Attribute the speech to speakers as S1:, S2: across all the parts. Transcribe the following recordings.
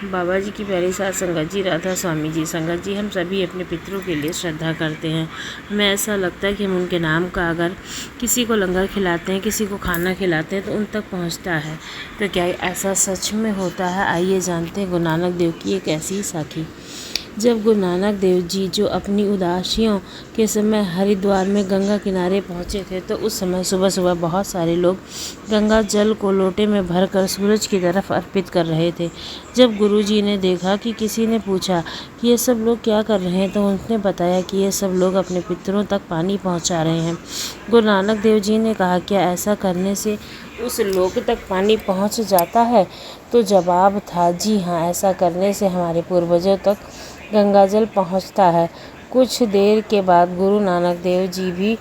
S1: बाबा जी की प्यारी साथ संगत जी, राधा स्वामी जी। संगत जी, हम सभी अपने पितरों के लिए श्रद्धा करते हैं। हमें ऐसा लगता है कि हम उनके नाम का अगर किसी को लंगर खिलाते हैं, किसी को खाना खिलाते हैं तो उन तक पहुंचता है। तो क्या ऐसा सच में होता है? आइए जानते हैं गुरु नानक देव की एक ऐसी साखी। जब गुरु नानक देव जी जो अपनी उदासियों के समय हरिद्वार में गंगा किनारे पहुँचे थे, तो उस समय सुबह सुबह बहुत सारे लोग गंगा जल को लोटे में भरकर सूरज की तरफ अर्पित कर रहे थे। जब गुरु जी ने देखा कि किसी ने पूछा कि ये सब लोग क्या कर रहे हैं, तो उन्होंने बताया कि ये सब लोग अपने पितरों तक पानी पहुंचा रहे हैं। गुरु नानक देव जी ने कहा, क्या ऐसा करने से उस लोक तक पानी पहुंच जाता है? तो जवाब था, जी हाँ, ऐसा करने से हमारे पूर्वजों तक गंगाजल पहुंचता है। कुछ देर के बाद गुरु नानक देव जी भी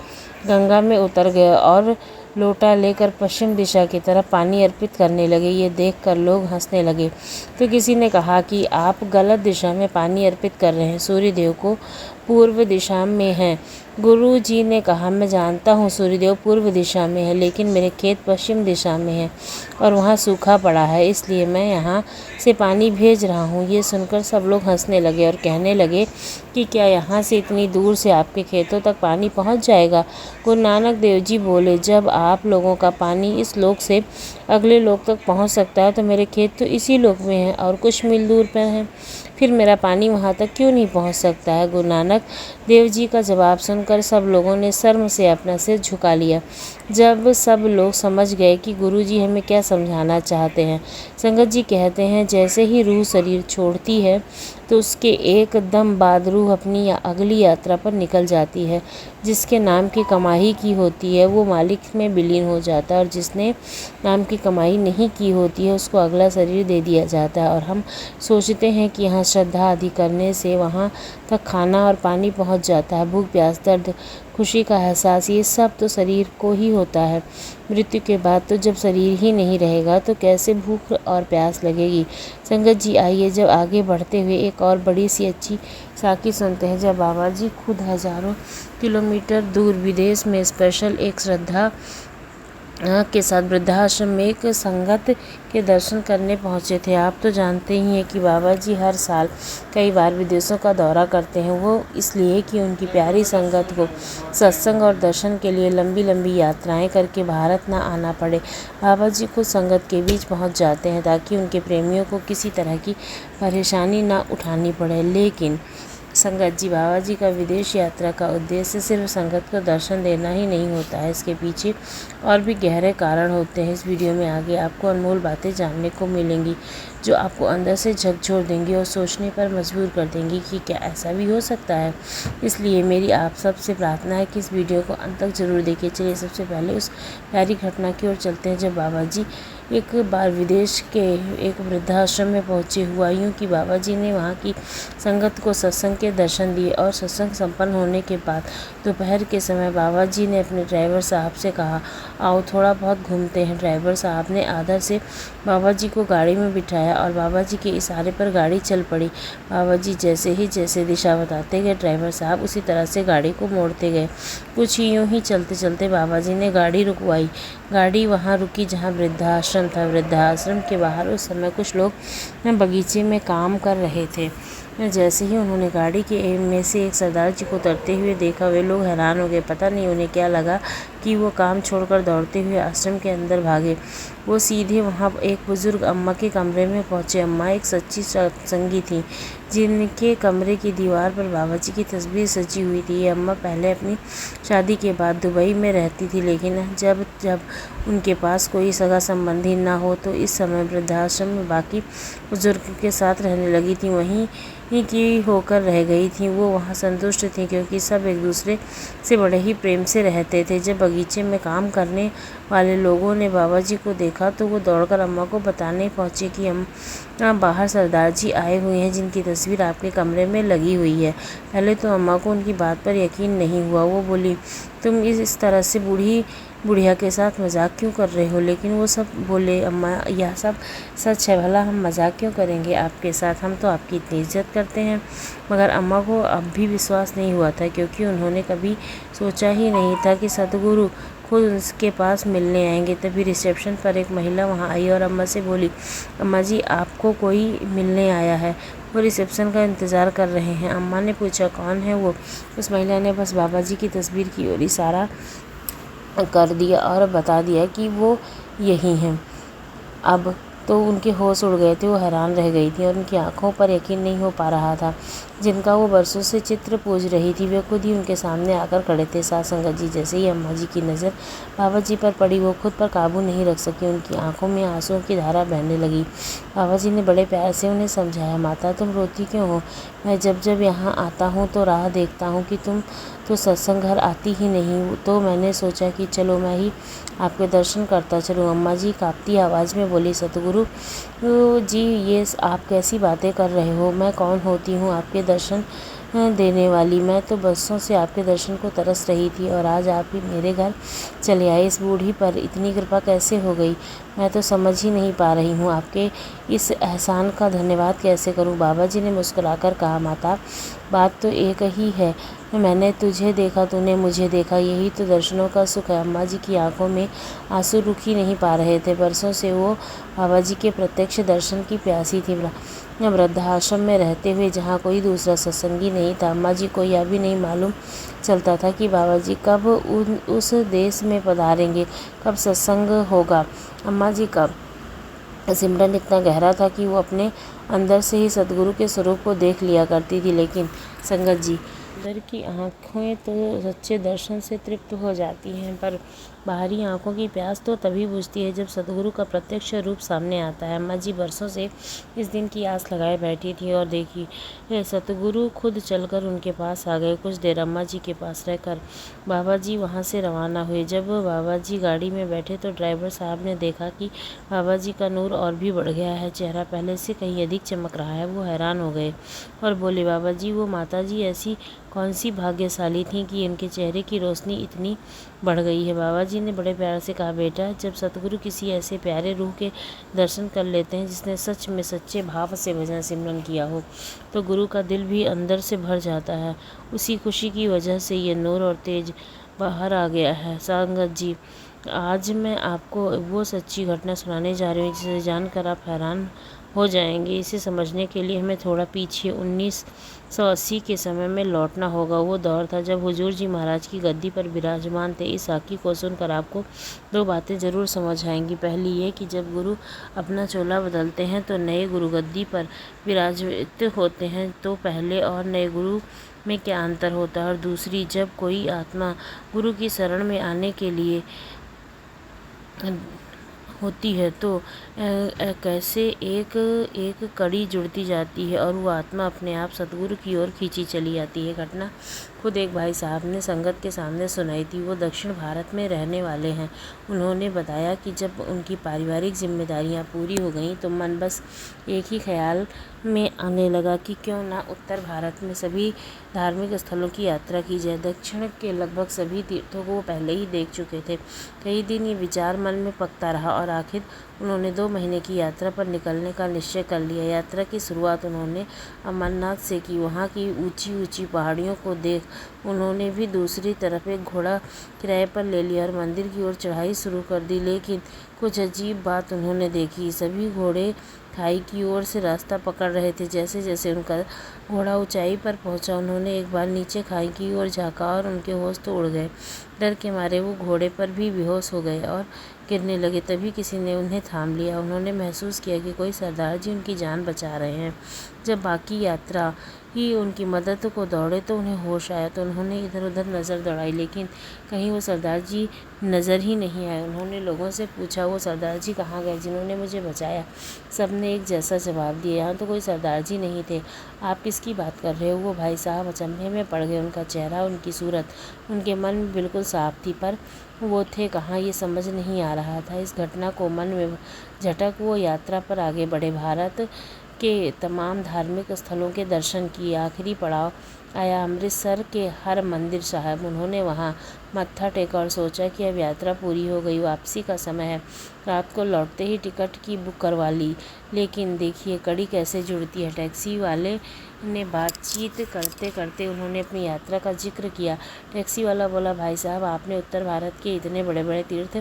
S1: गंगा में उतर गए और लोटा लेकर पश्चिम दिशा की तरफ पानी अर्पित करने लगे। ये देखकर लोग हंसने लगे। तो किसी ने कहा कि आप गलत दिशा में पानी अर्पित कर रहे हैं, सूर्यदेव को पूर्व दिशा में है। गुरु जी ने कहा, मैं जानता हूँ सूर्यदेव पूर्व दिशा में है, लेकिन मेरे खेत पश्चिम दिशा में है और वहाँ सूखा पड़ा है, इसलिए मैं यहाँ से पानी भेज रहा हूँ। ये सुनकर सब लोग हंसने लगे और कहने लगे कि क्या यहाँ से इतनी दूर से आपके खेतों तक पानी पहुँच जाएगा? गुरु नानक देव जी बोले, जब आप लोगों का पानी इस लोक से अगले लोक तक पहुँच सकता है, तो मेरे खेत तो इसी लोक में हैं और कुछ मील दूर पर हैं, फिर मेरा पानी वहाँ तक क्यों नहीं पहुँच सकता है? गुरु नानक देव जी का जवाब सुनकर सब लोगों ने शर्म से अपना सिर झुका लिया। जब सब लोग समझ गए कि गुरु जी हमें क्या समझाना चाहते हैं, संगत जी कहते हैं, जैसे ही रूह शरीर छोड़ती है तो उसके एकदम बाद रूह अपनी अगली यात्रा पर निकल जाती है। जिसके नाम की कमाई की होती है वो मालिक में विलीन हो जाता है, और जिसने नाम की कमाई नहीं की होती है उसको अगला शरीर दे दिया जाता है। और हम सोचते हैं कि यहाँ श्रद्धा आदि करने से वहाँ तक खाना और पानी पहुँच जाता है। भूख, प्यास, दर्द, खुशी का एहसास, ये सब तो शरीर को ही होता है। मृत्यु के बाद तो जब शरीर ही नहीं रहेगा तो कैसे भूख और प्यास लगेगी? संगत जी, आइए जब आगे बढ़ते हुए एक और बड़ी सी अच्छी साखी सुनते हैं, जब बाबा जी खुद हज़ारों किलोमीटर दूर विदेश में स्पेशल एक श्रद्धा के साथ वृद्धाश्रम में एक संगत के दर्शन करने पहुंचे थे। आप तो जानते ही हैं कि बाबा जी हर साल कई बार विदेशों का दौरा करते हैं, वो इसलिए कि उनकी प्यारी संगत को सत्संग और दर्शन के लिए लंबी लंबी यात्राएं करके भारत ना आना पड़े। बाबा जी खुद संगत के बीच पहुंच जाते हैं ताकि उनके प्रेमियों को किसी तरह की परेशानी ना उठानी पड़े। लेकिन संगत जी, बाबा जी का विदेश यात्रा का उद्देश्य सिर्फ संगत को दर्शन देना ही नहीं होता है, इसके पीछे और भी गहरे कारण होते हैं। इस वीडियो में आगे आपको अनमोल बातें जानने को मिलेंगी जो आपको अंदर से झकझोर देंगी और सोचने पर मजबूर कर देंगी कि क्या ऐसा भी हो सकता है। इसलिए मेरी आप सबसे प्रार्थना है कि इस वीडियो को अंत तक जरूर देखिए। चलिए सबसे पहले उस प्यारी घटना की ओर चलते हैं जब बाबा जी एक बार विदेश के एक वृद्धाश्रम में पहुंचे। हुआ यूँ कि बाबा जी ने वहाँ की संगत को सत्संग के दर्शन दिए और सत्संग संपन्न होने के बाद दोपहर के समय बाबा जी ने अपने ड्राइवर साहब से कहा, आओ थोड़ा बहुत घूमते हैं। ड्राइवर साहब ने आदर से बाबा जी को गाड़ी में बिठाया और बाबा जी के इशारे पर गाड़ी चल पड़ी। बाबा जी जैसे दिशा बताते गए, ड्राइवर साहब उसी तरह से गाड़ी को मोड़ते गए। कुछ यूँ ही चलते चलते बाबा जी ने गाड़ी रुकवाई। गाड़ी वहाँ रुकी जहाँ वृद्धाश्रम था। वृद्धाश्रम के बाहर उस समय कुछ लोग बगीचे में काम कर रहे थे। जैसे ही उन्होंने गाड़ी के में से एक सरदार जी को उतरते हुए देखा, वे लोग हैरान हो गए। पता नहीं उन्हें क्या लगा कि वो काम छोड़कर दौड़ते हुए आश्रम के अंदर भागे। वो सीधे वहाँ एक बुजुर्ग अम्मा के कमरे में पहुँचे। अम्मा एक सच्ची सत्संगी थी जिनके कमरे की दीवार पर बाबा जी की तस्वीर सजी हुई थी। ये अम्मा पहले अपनी शादी के बाद दुबई में रहती थी, लेकिन जब उनके पास कोई सगा संबंधी ना हो तो इस समय वृद्धाश्रम में बाकी बुजुर्ग के साथ रहने लगी थी। वहीं ही की होकर रह गई थी। वो वहाँ संतुष्ट थी क्योंकि सब एक दूसरे से बड़े ही प्रेम से रहते थे। जब बगीचे में काम करने वाले लोगों ने बाबा जी को देखा तो वो दौड़कर अम्मा को बताने पहुँचे कि बाहर सरदार जी आए हुए हैं जिनकी तस्वीर आपके कमरे में लगी हुई है। पहले तो अम्मा को उनकी बात पर यकीन नहीं हुआ। वो बोली, तुम इस तरह से बुढ़िया के साथ मजाक क्यों कर रहे हो? लेकिन वो सब बोले, अम्मा यह सब सच है, भला हम मजाक क्यों करेंगे आपके साथ, हम तो आपकी इतनी इज्जत करते हैं। मगर अम्मा को अब भी विश्वास नहीं हुआ था क्योंकि उन्होंने कभी सोचा ही नहीं था कि सदगुरु खुद उसके पास मिलने आएंगे। तभी रिसेप्शन पर एक महिला वहां आई और अम्मा से बोली, अम्मा जी आपको कोई मिलने आया है। वो रिसेप्शन का इंतज़ार कर रहे हैं। अम्मा ने पूछा, कौन है वो? उस महिला ने बस बाबा जी की तस्वीर की ओर इशारा कर दिया और बता दिया कि वो यही हैं। अब तो उनके होश उड़ गए थे। वो हैरान रह गई थी और उनकी आंखों पर यकीन नहीं हो पा रहा था। जिनका वो बरसों से चित्र पूज रही थी वे खुद ही उनके सामने आकर खड़े थे। साथ संगत जी जैसे ही अम्मा जी की नज़र बाबा जी पर पड़ी वो खुद पर काबू नहीं रख सकी। उनकी आंखों में आंसुओं की धारा बहने लगी। बाबा जी ने बड़े प्यार से उन्हें समझाया, माता तुम रोती क्यों हो? मैं जब जब यहाँ आता हूँ तो राह देखता हूँ कि तुम तो सत्संग घर आती ही नहीं, तो मैंने सोचा कि चलो मैं ही आपके दर्शन करता चलूँ। अम्मा जी कांपती आवाज़ में बोली, सतगुरु जी ये आप कैसी बातें कर रहे हो? मैं कौन होती हूँ आपके दर्शन देने वाली? मैं तो बरसों से आपके दर्शन को तरस रही थी और आज आप ही मेरे घर चले आए। इस बूढ़ी पर इतनी कृपा कैसे हो गई? मैं तो समझ ही नहीं पा रही हूँ। आपके इस एहसान का धन्यवाद कैसे करूँ? बाबा जी ने मुस्कुराकर कहा, माता बात तो एक ही है। मैंने तुझे देखा, तूने मुझे देखा, यही तो दर्शनों का सुख है। अम्मा जी की आंखों में आंसू रुक ही नहीं पा रहे थे। बरसों से वो बाबा जी के प्रत्यक्ष दर्शन की प्यासी थी। वृद्धाश्रम में रहते हुए जहाँ कोई दूसरा सत्संगी नहीं था, अम्मा जी को यह भी नहीं मालूम चलता था कि बाबा जी कब उस देश में पधारेंगे, कब सत्संग होगा। अम्मा जी का सिमरन इतना गहरा था कि वो अपने अंदर से ही सतगुरु के स्वरूप को देख लिया करती थी। लेकिन संगत जी अंदर की आँखें तो सच्चे दर्शन से तृप्त हो जाती हैं, पर बाहरी आँखों की प्यास तो तभी बुझती है जब सतगुरु का प्रत्यक्ष रूप सामने आता है। अम्मा जी बरसों से इस दिन की आस लगाए बैठी थी और देखी सतगुरु खुद चलकर उनके पास आ गए। कुछ देर अम्मा जी के पास रहकर बाबा जी वहाँ से रवाना हुए। जब बाबा जी गाड़ी में बैठे तो ड्राइवर साहब ने देखा कि बाबा जी का नूर और भी बढ़ गया है, चेहरा पहले से कहीं अधिक चमक रहा है। वो हैरान हो गए और बोले, बाबा जी वो माता जी ऐसी कौन सी भाग्यशाली थी कि इनके चेहरे की रोशनी इतनी बढ़ गई है? बाबा जी ने बड़े प्यार से कहा, बेटा जब सतगुरु किसी ऐसे प्यारे रूह के दर्शन कर लेते हैं जिसने सच में सच्चे भाव से भजन सिमरन किया हो, तो गुरु का दिल भी अंदर से भर जाता है। उसी खुशी की वजह से ये नूर और तेज बाहर आ गया है। संगत जी आज मैं आपको वो सच्ची घटना सुनाने जा रही हूँ जिसे जानकर आप हैरान हो जाएंगे। इसे समझने के लिए हमें थोड़ा पीछे 1980 के समय में लौटना होगा। वो दौर था जब हुजूर जी महाराज की गद्दी पर विराजमान थे। इस साखी को सुनकर आपको दो बातें ज़रूर समझ आएंगी। पहली ये कि जब गुरु अपना चोला बदलते हैं तो नए गुरु गद्दी पर विराजित होते हैं, तो पहले और नए गुरु में क्या अंतर होता है। और दूसरी, जब कोई आत्मा गुरु की शरण में आने के लिए होती है तो कैसे एक एक कड़ी जुड़ती जाती है और वो आत्मा अपने आप सतगुरु की ओर खींची चली आती है। घटना खुद एक भाई साहब ने संगत के सामने सुनाई थी। वो दक्षिण भारत में रहने वाले हैं। उन्होंने बताया कि जब उनकी पारिवारिक जिम्मेदारियां पूरी हो गईं तो मन बस एक ही ख्याल में आने लगा कि क्यों ना उत्तर भारत में सभी धार्मिक स्थलों की यात्रा की जाए। दक्षिण के लगभग सभी तीर्थों को वो पहले ही देख चुके थे। कई दिन ये विचार मन में पकता रहा और आखिर उन्होंने 2 महीने की यात्रा पर निकलने का निश्चय कर लिया। यात्रा की शुरुआत उन्होंने अमरनाथ से की। वहाँ की ऊंची ऊंची पहाड़ियों को देख उन्होंने भी दूसरी तरफ एक घोड़ा किराए पर ले लिया और मंदिर की ओर चढ़ाई शुरू कर दी। लेकिन कुछ अजीब बात उन्होंने देखी। सभी घोड़े खाई की ओर से रास्ता पकड़ रहे थे। जैसे जैसे उनका घोड़ा ऊंचाई पर पहुंचा, उन्होंने एक बार नीचे खाई की ओर झाँका और उनके होश तो उड़ गए। डर के मारे वो घोड़े पर भी बेहोश हो गए और गिरने लगे। तभी किसी ने उन्हें थाम लिया। उन्होंने महसूस किया कि कोई सरदार जी उनकी जान बचा रहे हैं। जब बाकी यात्रा ही उनकी मदद को दौड़े तो उन्हें होश आया, तो उन्होंने इधर उधर नज़र दौड़ाई, लेकिन कहीं वो सरदार जी नज़र ही नहीं आए। उन्होंने लोगों से पूछा, वो सरदार जी कहाँ गए जिन्होंने मुझे बचाया? सब ने एक जैसा जवाब दिया, यहाँ तो कोई सरदार जी नहीं थे। आप किसकी बात कर रहे हो? वो भाई साहब अचंभे में पड़ गए। उनका चेहरा, उनकी सूरत, उनके मन में बिल्कुल साफ थी, पर वो थे कहाँ ये समझ नहीं आ रहा था। इस घटना को मन में झटक वो यात्रा पर आगे बढ़े। भारत के तमाम धार्मिक स्थलों के दर्शन किए। आखिरी पड़ाव आया अमृतसर के हर मंदिर साहब। उन्होंने वहाँ मत्था टेका और सोचा कि अब यात्रा पूरी हो गई, वापसी का समय है। रात को लौटते ही टिकट की बुक करवा ली। लेकिन देखिए कड़ी कैसे जुड़ती है। टैक्सी वाले ने बातचीत करते करते उन्होंने अपनी यात्रा का जिक्र किया। टैक्सी वाला बोला, भाई साहब आपने उत्तर भारत के इतने बड़े बड़े तीर्थ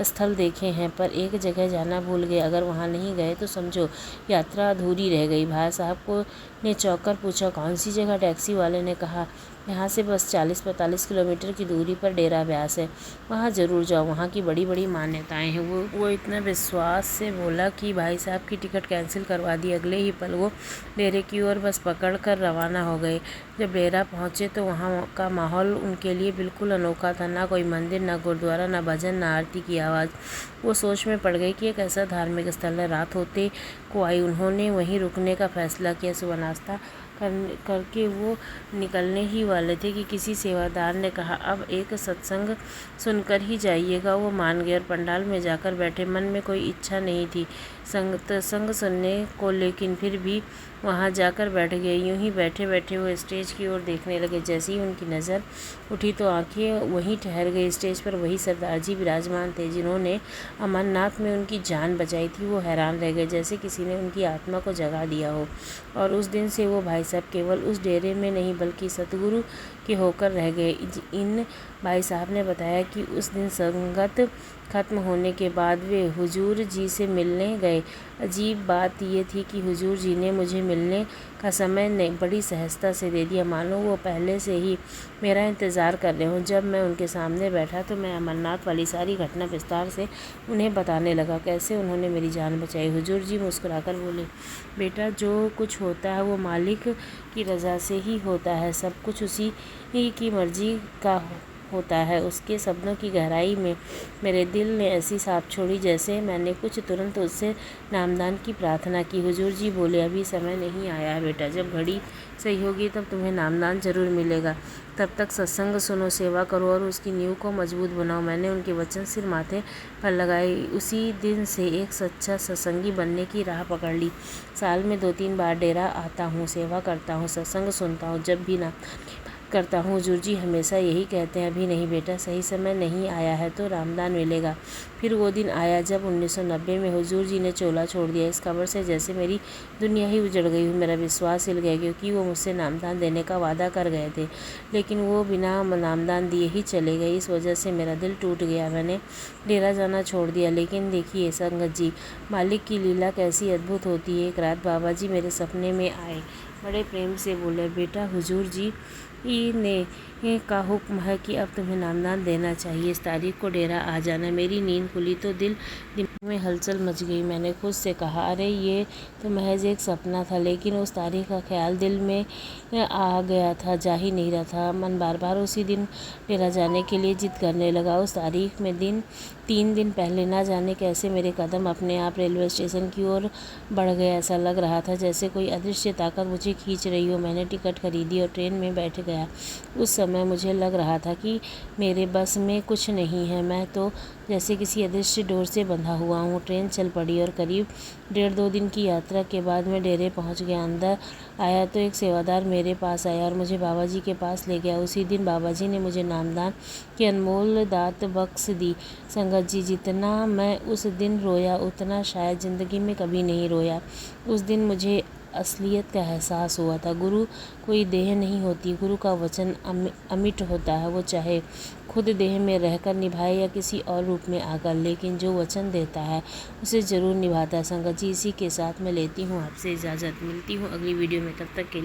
S1: स्थल देखे हैं, पर एक जगह जाना भूल गए। अगर वहाँ नहीं गए तो समझो यात्रा अधूरी रह गई। भाई साहब को ने चौंक कर पूछा, कौन सी जगह? टैक्सी वाले ने कहा, यहाँ से बस 40-45 किलोमीटर की दूरी पर डेरा ब्यास है, वहाँ ज़रूर जाओ, वहाँ की बड़ी बड़ी मान्यताएं हैं। वो इतना विश्वास से बोला कि भाई साहब की टिकट कैंसिल करवा दी। अगले ही पल वो डेरे की ओर बस पकड़ कर रवाना हो गए। जब डेरा पहुँचे तो वहाँ का माहौल उनके लिए बिल्कुल अनोखा था। ना कोई मंदिर, ना गुरुद्वारा, ना भजन, ना आरती की आवाज़। वो सोच में पड़ गई कि एक ऐसा धार्मिक स्थल है। रात होते को आई। उन्होंने वहीं रुकने का फैसला किया। सुबह नाश्ता करके वो निकलने ही वाले थे कि किसी सेवादार ने कहा, अब एक सत्संग सुनकर ही जाइएगा। वो मान गए और पंडाल में जाकर बैठे। मन में कोई इच्छा नहीं थी संग सुनने को, लेकिन फिर भी वहाँ जाकर बैठ गए। यूं ही बैठे बैठे वो स्टेज की ओर देखने लगे। जैसे ही उनकी नज़र उठी तो आंखें वहीं ठहर गई। स्टेज पर वही सरदार जी विराजमान थे जिन्होंने अमरनाथ में उनकी जान बचाई थी। वो हैरान रह गए, जैसे किसी ने उनकी आत्मा को जगा दिया हो। और उस दिन से वो भाई साहब केवल उस डेरे में नहीं बल्कि सतगुरु के होकर रह गए। इन भाई साहब ने बताया कि उस दिन संगत खत्म होने के बाद वे हुजूर जी से मिलने गए। अजीब बात ये थी कि हुजूर जी ने मुझे मिलने का समय बड़ी सहजता से दे दिया, मानो वो पहले से ही मेरा इंतज़ार कर रहे हों। जब मैं उनके सामने बैठा तो मैं अमरनाथ वाली सारी घटना विस्तार से उन्हें बताने लगा, कैसे उन्होंने मेरी जान बचाई। हुजूर जी मुस्कुराकर बोले, बेटा जो कुछ होता है वो मालिक की रज़ा से ही होता है। सब कुछ उसी की मर्ज़ी का होता है। उसके शब्दों की गहराई में मेरे दिल ने ऐसी छाप छोड़ी जैसे मैंने कुछ तुरंत उससे नामदान की प्रार्थना की। हुजूर जी बोले, अभी समय नहीं आया है बेटा, जब घड़ी सही होगी तब तुम्हें नामदान ज़रूर मिलेगा। तब तक सत्संग सुनो, सेवा करो और उसकी नींव को मजबूत बनाओ। मैंने उनके वचन सिर माथे पर लगाए। उसी दिन से एक सच्चा सत्संगी बनने की राह पकड़ ली। साल में 2-3 बार डेरा आता हूँ, सेवा करता हूँ, सत्संग सुनता हूँ। जब भी ना करता हूँ हुजूर जी हमेशा यही कहते हैं, अभी नहीं बेटा, सही समय नहीं आया है तो रामदान मिलेगा। फिर वो दिन आया जब 1990 में हुजूर जी ने चोला छोड़ दिया। इस खबर से जैसे मेरी दुनिया ही उजड़ गई। मेरा विश्वास हिल गया, क्योंकि वो मुझसे नामदान देने का वादा कर गए थे, लेकिन वो बिना नामदान दिए ही चले गए। इस वजह से मेरा दिल टूट गया। मैंने डेरा जाना छोड़ दिया। लेकिन देखिए संगत जी, मालिक की लीला कैसी अद्भुत होती है। एक रात बाबा जी मेरे सपने में आए। बड़े प्रेम से बोले, बेटा हुजूर जी ने का हुक्म है कि अब तुम्हें नामदान देना चाहिए। इस तारीख को डेरा आ जाना। मेरी नींद खुली तो दिमाग में हलचल मच गई। मैंने खुद से कहा, अरे ये तो महज एक सपना था। लेकिन उस तारीख का ख्याल दिल में आ गया था, जा ही नहीं रहा था। मन बार बार उसी दिन डेरा जाने के लिए जिद करने लगा। उस तारीख में 3 दिन पहले ना जाने कैसे मेरे कदम अपने आप रेलवे स्टेशन की ओर बढ़ गए। ऐसा लग रहा था जैसे कोई अदृश्य ताकत मुझे खींच रही हो। मैंने टिकट खरीदी और ट्रेन में बैठ गया। उस समय मुझे लग रहा था कि मेरे बस में कुछ नहीं है। मैं तो जैसे किसी अदृश्य डोर से बंधा हुआ हूँ। ट्रेन चल पड़ी और करीब 1.5-2 दिन की यात्रा के बाद मैं डेरे पहुँच गया। अंदर आया तो एक सेवादार मेरे पास आया और मुझे बाबा जी के पास ले गया। उसी दिन बाबा जी ने मुझे नामदान की अनमोल दात बख्श दी। संगत जी, जितना मैं उस दिन रोया उतना शायद ज़िंदगी में कभी नहीं रोया। उस दिन मुझे असलियत का एहसास हुआ था। गुरु कोई देह नहीं होती, गुरु का वचन अमिट होता है। वो चाहे खुद देह में रहकर निभाए या किसी और रूप में आकर, लेकिन जो वचन देता है उसे ज़रूर निभाता है। संगत जी, इसी के साथ मैं लेती हूँ आपसे इजाज़त। मिलती हूँ अगली वीडियो में, तब तक के लिए।